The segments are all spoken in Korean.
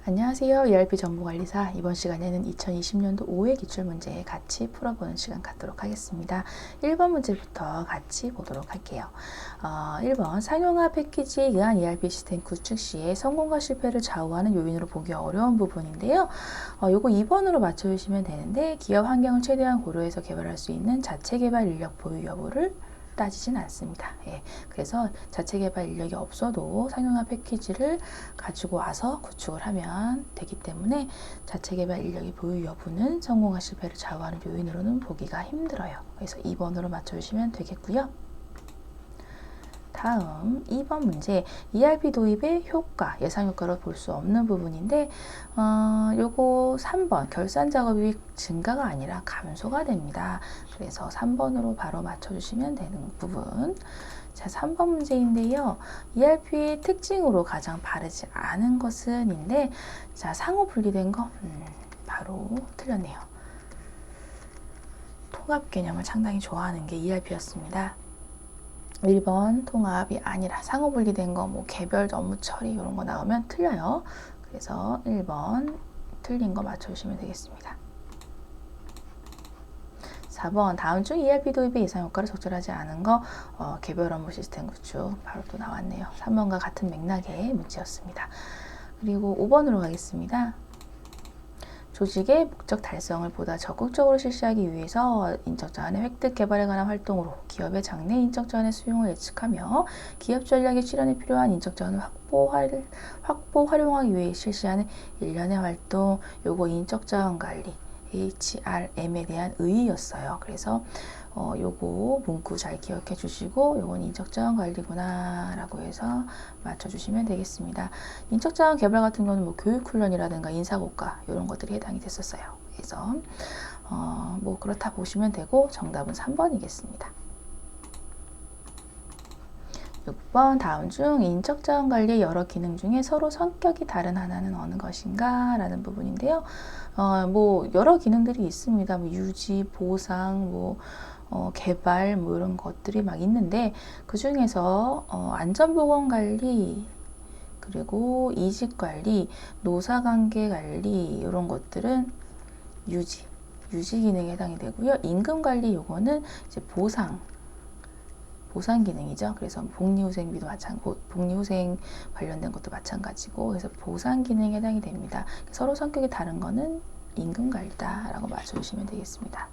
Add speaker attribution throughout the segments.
Speaker 1: 안녕하세요. ERP 정보관리사. 이번 시간에는 2020년도 5회 기출문제 같이 풀어보는 시간 갖도록 하겠습니다. 1번 문제부터 같이 보도록 할게요. 1번 상용화 패키지에 의한 ERP 시스템 구축 시에 성공과 실패를 좌우하는 요인으로 보기 어려운 부분인데요. 요거 2번으로 맞춰주시면 되는데 기업 환경을 최대한 고려해서 개발할 수 있는 자체 개발 인력 보유 여부를 따지진 않습니다. 그래서 자체 개발 인력이 없어도 상용화 패키지를 가지고 와서 구축을 하면 되기 때문에 자체 개발 인력의 보유 여부는 성공과 실패를 좌우하는 요인으로는 보기가 힘들어요. 그래서 2번으로 맞춰주시면 되겠고요. 다음 2번 문제, ERP 도입의 효과, 예상 효과로 볼 수 없는 부분인데 요거 3번 결산 작업이 증가가 아니라 감소가 됩니다. 그래서 3번으로 바로 맞춰주시면 되는 부분. 자, 3번 문제인데요. ERP의 특징으로 가장 바르지 않은 것은인데, 자, 상호 분리된 거 바로 틀렸네요. 통합 개념을 상당히 좋아하는 게 ERP였습니다. 1번 통합이 아니라 상호 분리된 거, 뭐 개별 업무 처리 이런 거 나오면 틀려요. 그래서 1번 틀린 거 맞춰주시면 되겠습니다. 4번 다음 중 ERP 도입의 예상 효과를 적절하지 않은 거 개별 업무 시스템 구축 바로 또 나왔네요. 3번과 같은 맥락의 문제였습니다. 그리고 5번으로 가겠습니다. 조직의 목적 달성을 보다 적극적으로 실시하기 위해서 인적 자원의 획득 개발에 관한 활동으로 기업의 장래 인적 자원의 수용을 예측하며 기업 전략의 실현에 필요한 인적 자원을 활용하기 위해 실시하는 일련의 활동, 요거 인적 자원 관리 HRM에 대한 의의였어요. 그래서 요거 문구 잘 기억해 주시고 요건 인적자원 관리구나 라고 해서 맞춰주시면 되겠습니다. 인적자원 개발 같은 경우는 뭐 교육훈련이라든가 인사고과 이런 것들이 해당이 됐었어요. 그래서 뭐 그렇다 보시면 되고 정답은 3번이겠습니다. 6번 다음 중 인적자원 관리의 여러 기능 중에 서로 성격이 다른 하나는 어느 것인가 라는 부분인데요. 뭐 여러 기능들이 있습니다. 뭐 유지, 보상, 뭐 개발 뭐 이런 것들이 막 있는데 그 중에서 안전보건관리 그리고 이직관리, 노사관계관리 이런 것들은 유지 기능에 해당이 되고요. 임금관리 요거는 이제 보상 기능이죠. 그래서 복리후생비도 복리후생 관련된 것도 마찬가지고 그래서 보상 기능에 해당이 됩니다. 서로 성격이 다른 거는 임금관리다라고 맞춰주시면 되겠습니다.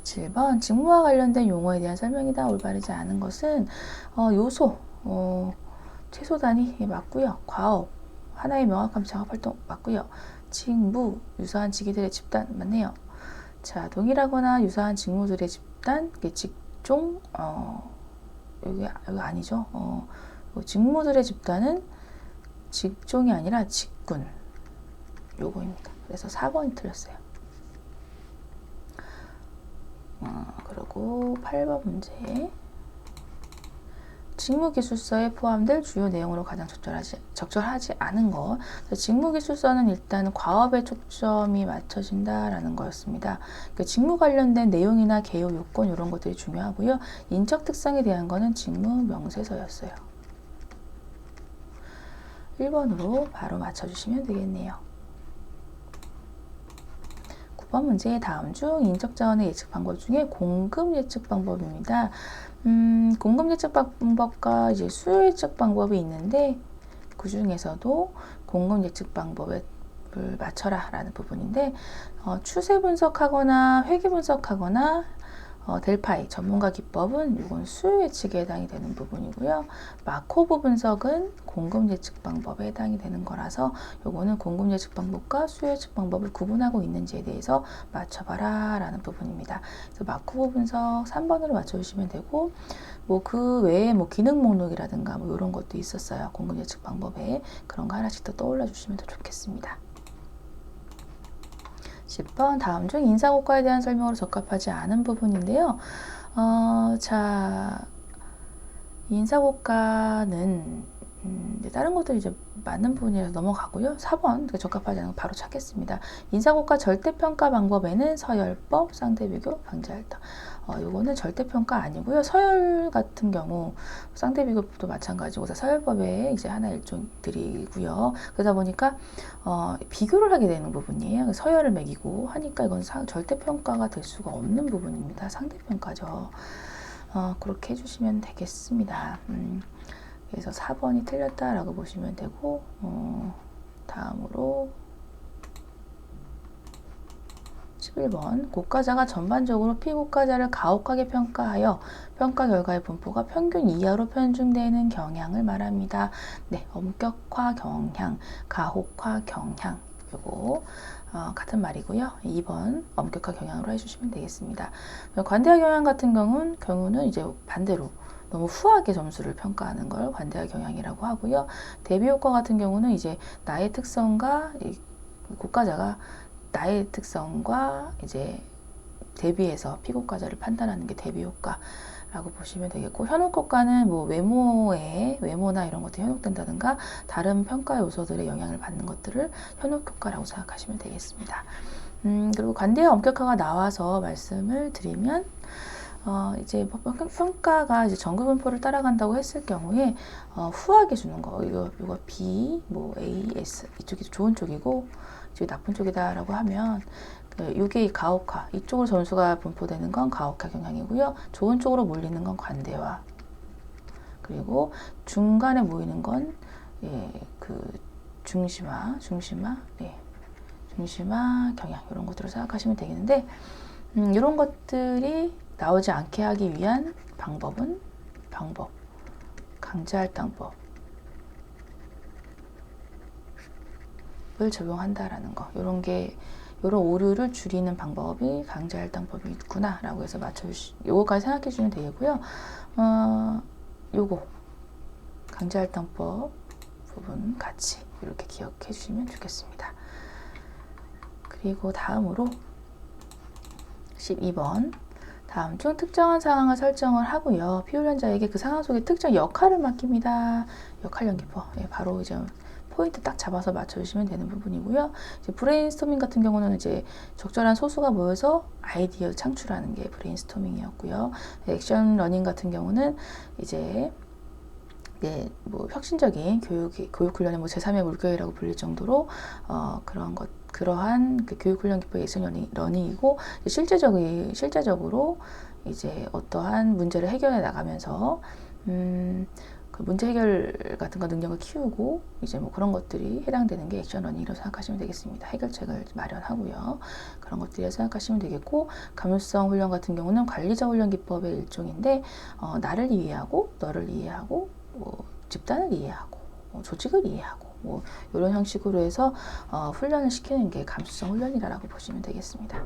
Speaker 1: 7번 직무와 관련된 용어에 대한 설명이다. 올바르지 않은 것은 요소, 최소 단위 맞고요. 과업, 하나의 명확한 작업 활동 맞고요. 직무, 유사한 직위들의 집단 맞네요. 자, 동일하거나 유사한 직무들의 집단, 직종, 여기 아니죠. 직무들의 집단은 직종이 아니라 직군 요거입니다. 그래서 4번이 틀렸어요. 그리고 8번 문제. 직무기술서에 포함될 주요 내용으로 가장 적절하지 않은 것. 직무기술서는 일단 과업에 초점이 맞춰진다라는 거였습니다. 그러니까 직무 관련된 내용이나 개요 요건 이런 것들이 중요하고요. 인적 특성에 대한 거는 직무 명세서였어요. 1번으로 바로 맞춰주시면 되겠네요. 9번 문제 다음 중 인적 자원의 예측 방법 중에 공급 예측 방법입니다. 공급 예측 방법과 이제 수요 예측 방법이 있는데 그 중에서도 공급 예측 방법을 맞춰라 라는 부분인데 추세 분석하거나 회계 분석하거나 델파이 전문가 기법은 이건 수요 예측에 해당이 되는 부분이고요. 마코브 분석은 공급 예측 방법에 해당이 되는 거라서 요거는 공급 예측 방법과 수요 예측 방법을 구분하고 있는지에 대해서 맞춰봐라 라는 부분입니다. 그래서 마코브 분석 3번으로 맞춰주시면 되고 뭐 그 외에 뭐 기능 목록이라든가 뭐 이런 것도 있었어요. 공급 예측 방법에 그런 거 하나씩 더 떠올려 주시면 더 좋겠습니다. 10번 다음 중 인사고과에 대한 설명으로 적합하지 않은 부분인데요. 자, 인사고과는 다른 것들이 이제 맞는 부분이라서 넘어가고요. 4번 적합하지 않은 거 바로 찾겠습니다. 인사고과 절대평가 방법에는 서열법, 상대비교, 강제할당. 요거는 절대평가 아니고요. 서열 같은 경우 상대비교법도 마찬가지고 서열법의 이제 하나 일종들이고요. 그러다 보니까 비교를 하게 되는 부분이에요. 서열을 매기고 하니까 이건 절대평가가 될 수가 없는 부분입니다. 상대평가죠. 그렇게 해주시면 되겠습니다. 그래서 4번이 틀렸다라고 보시면 되고, 다음으로 11번 고과자가 전반적으로 피고과자를 가혹하게 평가하여 평가 결과의 분포가 평균 이하로 편중되는 경향을 말합니다. 네, 엄격화 경향, 가혹화 경향 요거 같은 말이고요. 2번 엄격화 경향으로 해주시면 되겠습니다. 관대화 경향 같은 경우는 이제 반대로 너무 후하게 점수를 평가하는 걸 관대화 경향이라고 하고요. 대비 효과 같은 경우는 이제 나의 특성과 고과자가 나의 특성과 이제 대비해서 피고과자를 판단하는 게 대비 효과라고 보시면 되겠고, 현혹 효과는 뭐 외모나 이런 것들이 현혹된다든가 다른 평가 요소들의 영향을 받는 것들을 현혹 효과라고 생각하시면 되겠습니다. 그리고 관대와 엄격화가 나와서 말씀을 드리면 이제 평가가 이제 정규분포를 따라간다고 했을 경우에 후하게 주는 거, 이거 B, 뭐 A, S 이쪽이 좋은 쪽이고 이쪽이 나쁜 쪽이다라고 하면 이게 가혹화, 이쪽으로 점수가 분포되는 건 가혹화 경향이고요. 좋은 쪽으로 몰리는 건 관대화. 그리고 중간에 모이는 건 그 중심화 경향 이런 것들을 생각하시면 되겠는데 이런 것들이 나오지 않게 하기 위한 방법 강제할당법을 적용한다라는 거, 이런 오류를 줄이는 방법이 강제할당법이 있구나라고 해서 요거까지 생각해 주시면 되겠고요. 요거 강제할당법 부분 같이 이렇게 기억해 주시면 좋겠습니다. 그리고 다음으로 12번 다음 중 특정한 상황을 설정을 하고요. 피훈련자에게 그 상황 속의 특정 역할을 맡깁니다. 역할 연기법. 바로 이제 포인트 딱 잡아서 맞춰주시면 되는 부분이고요. 이제 브레인스토밍 같은 경우는 이제 적절한 소수가 모여서 아이디어 창출하는 게 브레인스토밍이었고요. 액션 러닝 같은 경우는 이제 뭐 혁신적인 교육 훈련의 뭐 제3의 물교회라고 불릴 정도로 그러한 그 교육 훈련 기법의 액션 러닝이고 실제적으로 이제 어떠한 문제를 해결해 나가면서 그 문제 해결 같은 거 능력을 키우고 이제 뭐 그런 것들이 해당되는 게 액션 러닝이라고 생각하시면 되겠습니다. 해결책을 마련하고요. 그런 것들이 생각하시면 되겠고, 감수성 훈련 같은 경우는 관리자 훈련 기법의 일종인데 나를 이해하고 너를 이해하고 뭐 집단을 이해하고 조직을 이해하고 뭐 이런 형식으로 해서 훈련을 시키는 게 감수성 훈련이라고 보시면 되겠습니다.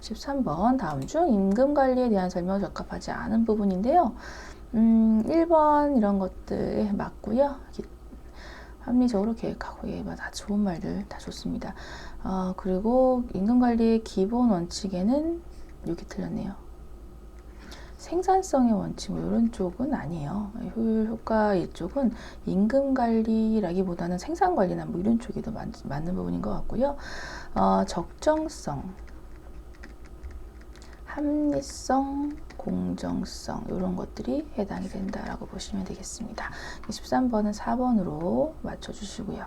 Speaker 1: 13번 다음 중 임금관리에 대한 설명을 적합하지 않은 부분인데요. 1번 이런 것들에 맞고요. 합리적으로 계획하고 다 좋은 말들 다 좋습니다. 그리고 임금관리의 기본 원칙에는 여기 틀렸네요. 생산성의 원칙 뭐 이런 쪽은 아니에요. 효율 효과 이쪽은 임금관리라기보다는 생산관리나 뭐 이런 쪽이 더 맞는 부분인 것 같고요. 적정성, 합리성, 공정성 이런 것들이 해당이 된다라고 보시면 되겠습니다. 13번은 4번으로 맞춰주시고요.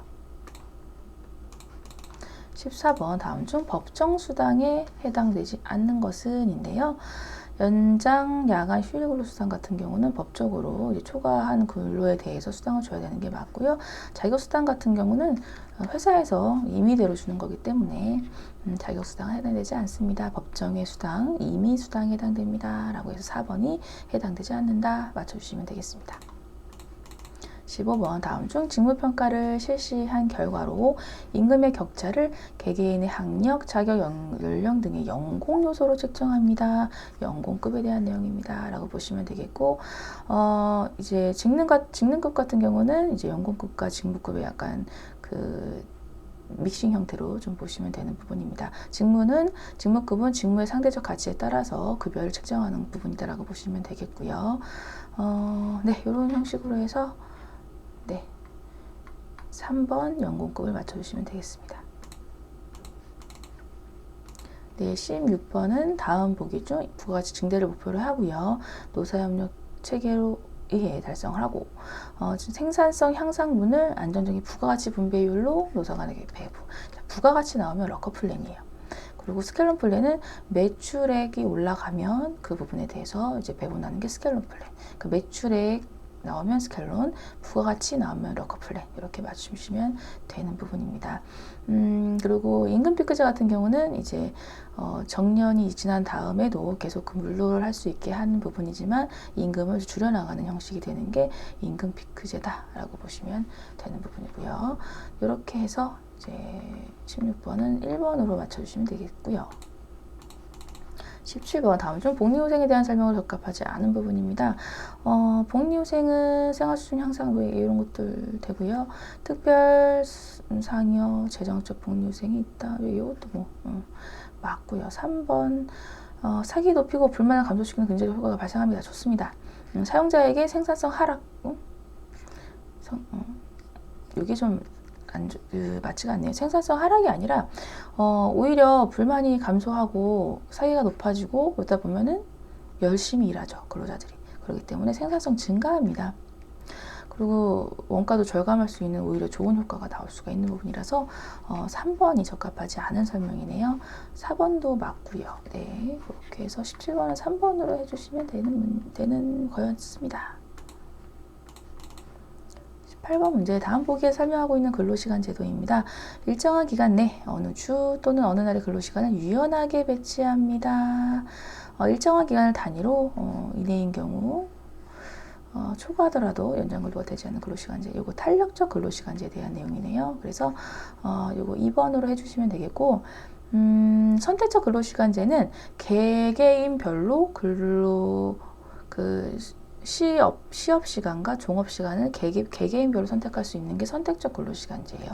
Speaker 1: 14번 다음 중 법정수당에 해당되지 않는 것은 인데요. 연장, 야간, 휴일 근로 수당 같은 경우는 법적으로 이제 초과한 근로에 대해서 수당을 줘야 되는 게 맞고요. 자격수당 같은 경우는 회사에서 임의대로 주는 거기 때문에 자격수당은 해당되지 않습니다. 법정의 수당, 임의 수당에 해당됩니다. 라고 해서 4번이 해당되지 않는다 맞춰주시면 되겠습니다. 15번 다음 중 직무평가를 실시한 결과로 임금의 격차를 개개인의 학력, 자격, 연령 등의 연공 요소로 측정합니다. 연공급에 대한 내용입니다. 라고 보시면 되겠고, 이제 직능급 같은 경우는 이제 연공급과 직무급의 약간 믹싱 형태로 좀 보시면 되는 부분입니다. 직무급은 직무의 상대적 가치에 따라서 급여를 책정하는 부분이다라고 보시면 되겠고요. 네, 이런 형식으로 해서 네, 3번 연공급을 맞춰주시면 되겠습니다. 네, 16번은 다음 보기 중 부가가치 증대를 목표로 하고요. 노사협력 체계로 의해 달성을 하고 생산성 향상분을 안정적인 부가가치 분배율로 노사 간에게 배부. 부가가치 나오면 럭커 플랜이에요. 그리고 스켈론 플랜은 매출액이 올라가면 그 부분에 대해서 이제 배분하는 게 스켈론 플랜. 그 매출액 나오면 스켈론, 부가가치 나오면 럭커 플랜 이렇게 맞추시면 되는 부분입니다. 그리고 임금 피크제 같은 경우는 이제 정년이 지난 다음에도 계속 근로를 할 수 있게 하는 부분이지만 임금을 줄여나가는 형식이 되는 게 임금 피크제다라고 보시면 되는 부분이고요. 이렇게 해서 이제 16번은 1번으로 맞춰주시면 되겠고요. 17번 다음 중 복리후생에 대한 설명을 적합하지 않은 부분입니다. 복리후생은 생활수준 향상 왜 이런 것들 되고요. 특별 상여 재정적 복리후생이 있다. 왜 이것도 뭐 맞고요. 3번 사기 높이고 불만을 감소시키는 긍정적 효과가 발생합니다. 좋습니다. 사용자에게 생산성 하락 이게 좀 맞지가 않네요. 생산성 하락이 아니라 오히려 불만이 감소하고 사기가 높아지고 그러다 보면은 열심히 일하죠. 근로자들이. 그렇기 때문에 생산성 증가합니다. 그리고 원가도 절감할 수 있는 오히려 좋은 효과가 나올 수가 있는 부분이라서 3번이 적합하지 않은 설명이네요. 4번도 맞고요. 네, 그렇게 해서 17번은 3번으로 해주시면 되는 거였습니다. 8번 문제 다음 보기에 설명하고 있는 근로시간 제도입니다. 일정한 기간 내 어느 주 또는 어느 날의 근로시간을 유연하게 배치합니다. 일정한 기간을 단위로 이내인 경우 초과하더라도 연장 근로가 되지 않는 근로시간제, 요거 탄력적 근로시간제에 대한 내용이네요. 그래서 요거 2번으로 해주시면 되겠고 선택적 근로시간제는 개개인별로 시업 시간과 종업 시간을 개개인별로 선택할 수 있는 게 선택적 근로시간제예요.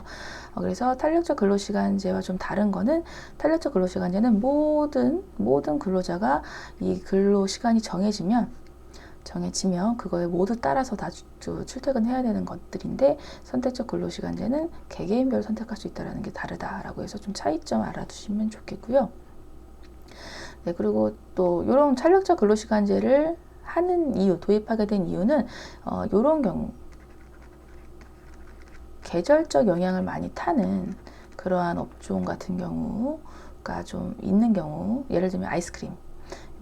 Speaker 1: 그래서 탄력적 근로시간제와 좀 다른 거는 탄력적 근로시간제는 모든 근로자가 이 근로시간이 정해지면 그거에 모두 따라서 다 출퇴근해야 되는 것들인데 선택적 근로시간제는 개개인별로 선택할 수 있다는 게 다르다라고 해서 좀 차이점 알아두시면 좋겠고요. 네, 그리고 또 이런 탄력적 근로시간제를 하는 이유, 도입하게 된 이유는 이런 경우 계절적 영향을 많이 타는 그러한 업종 같은 경우가 좀 있는 경우, 예를 들면 아이스크림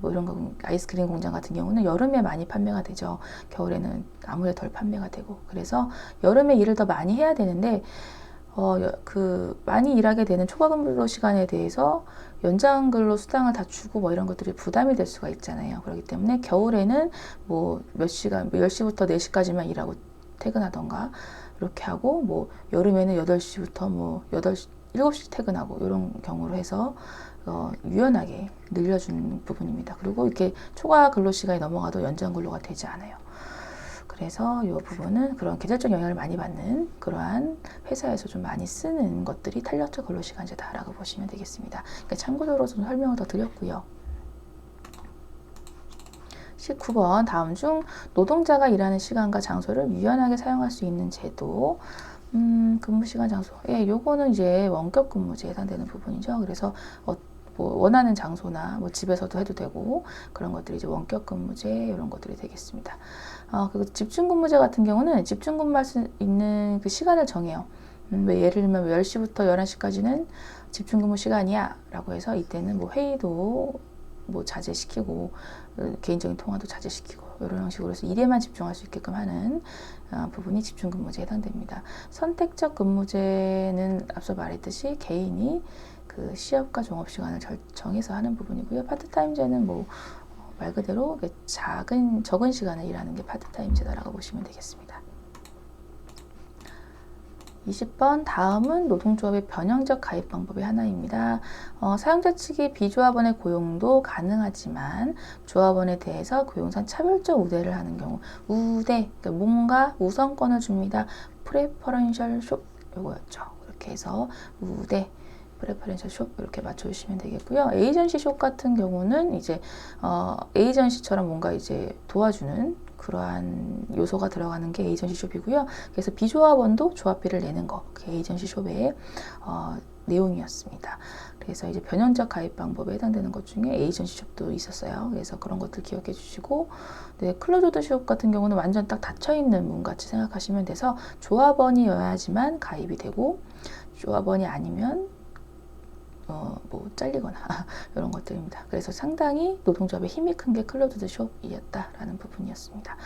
Speaker 1: 뭐 이런 거, 아이스크림 공장 같은 경우는 여름에 많이 판매가 되죠. 겨울에는 아무래도 덜 판매가 되고, 그래서 여름에 일을 더 많이 해야 되는데 많이 일하게 되는 초과 근로 시간에 대해서 연장 근로 수당을 다 주고 뭐 이런 것들이 부담이 될 수가 있잖아요. 그렇기 때문에 겨울에는 뭐 몇 시간, 10시부터 4시까지만 일하고 퇴근하던가 이렇게 하고, 뭐 여름에는 8시부터 뭐 7시 퇴근하고 이런 경우로 해서 유연하게 늘려주는 부분입니다. 그리고 이렇게 초과 근로 시간이 넘어가도 연장 근로가 되지 않아요. 그래서 이 부분은 그런 계절적 영향을 많이 받는 그러한 회사에서 좀 많이 쓰는 것들이 탄력적 근로시간제다라고 보시면 되겠습니다. 그러니까 참고적으로 좀 설명을 더 드렸고요. 19번 다음 중 노동자가 일하는 시간과 장소를 유연하게 사용할 수 있는 제도. 근무시간 장소. 예, 요거는 이제 원격 근무제에 해당되는 부분이죠. 그래서 뭐 원하는 장소나 뭐 집에서도 해도 되고 그런 것들이 이제 원격 근무제 이런 것들이 되겠습니다. 그리고 집중 근무제 같은 경우는 집중 근무할 수 있는 그 시간을 정해요. 예를 들면 10시부터 11시까지는 집중 근무 시간이야 라고 해서 이때는 뭐 회의도 뭐 자제시키고 개인적인 통화도 자제시키고 이런 형식으로 해서 일에만 집중할 수 있게끔 하는 부분이 집중근무제에 해당됩니다. 선택적 근무제는 앞서 말했듯이 개인이 그 시업과 종업 시간을 정해서 하는 부분이고요. 파트타임제는 뭐 말 그대로 적은 시간을 일하는 게 파트타임제다라고 보시면 되겠습니다. 20번 다음은 노동조합의 변형적 가입 방법의 하나입니다. 사용자 측이 비조합원의 고용도 가능하지만 조합원에 대해서 고용상 차별적 우대를 하는 경우, 그러니까 뭔가 우선권을 줍니다. 프레퍼런셜 숍 요거였죠. 이렇게 해서 우대 프레퍼런셜 숍 이렇게 맞춰주시면 되겠고요. 에이전시 숍 같은 경우는 이제 에이전시처럼 뭔가 이제 도와주는 그러한 요소가 들어가는 게 에이전시 숍이고요. 그래서 비조합원도 조합비를 내는 거, 그게 에이전시 숍의 내용이었습니다. 그래서 이제 변형적 가입 방법에 해당되는 것 중에 에이전시 숍도 있었어요. 그래서 그런 것들 기억해 주시고, 네, 클로즈드 숍 같은 경우는 완전 딱 닫혀 있는 문 같이 생각하시면 돼서 조합원이어야지만 가입이 되고, 조합원이 아니면 뭐 잘리거나 이런 것들입니다. 그래서 상당히 노동조합의 힘이 큰 게 클로즈드 숍이었다라는 부분이었습니다.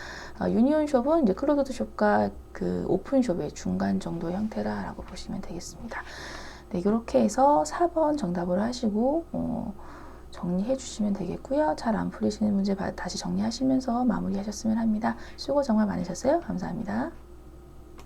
Speaker 1: 유니온 숍은 이제 클로즈드 숍과 그 오픈 숍의 중간 정도의 형태라고 보시면 되겠습니다. 네, 이렇게 해서 4번 정답으로 하시고 정리해 주시면 되겠고요. 잘 안 풀리시는 문제 다시 정리하시면서 마무리하셨으면 합니다. 수고 정말 많으셨어요. 감사합니다.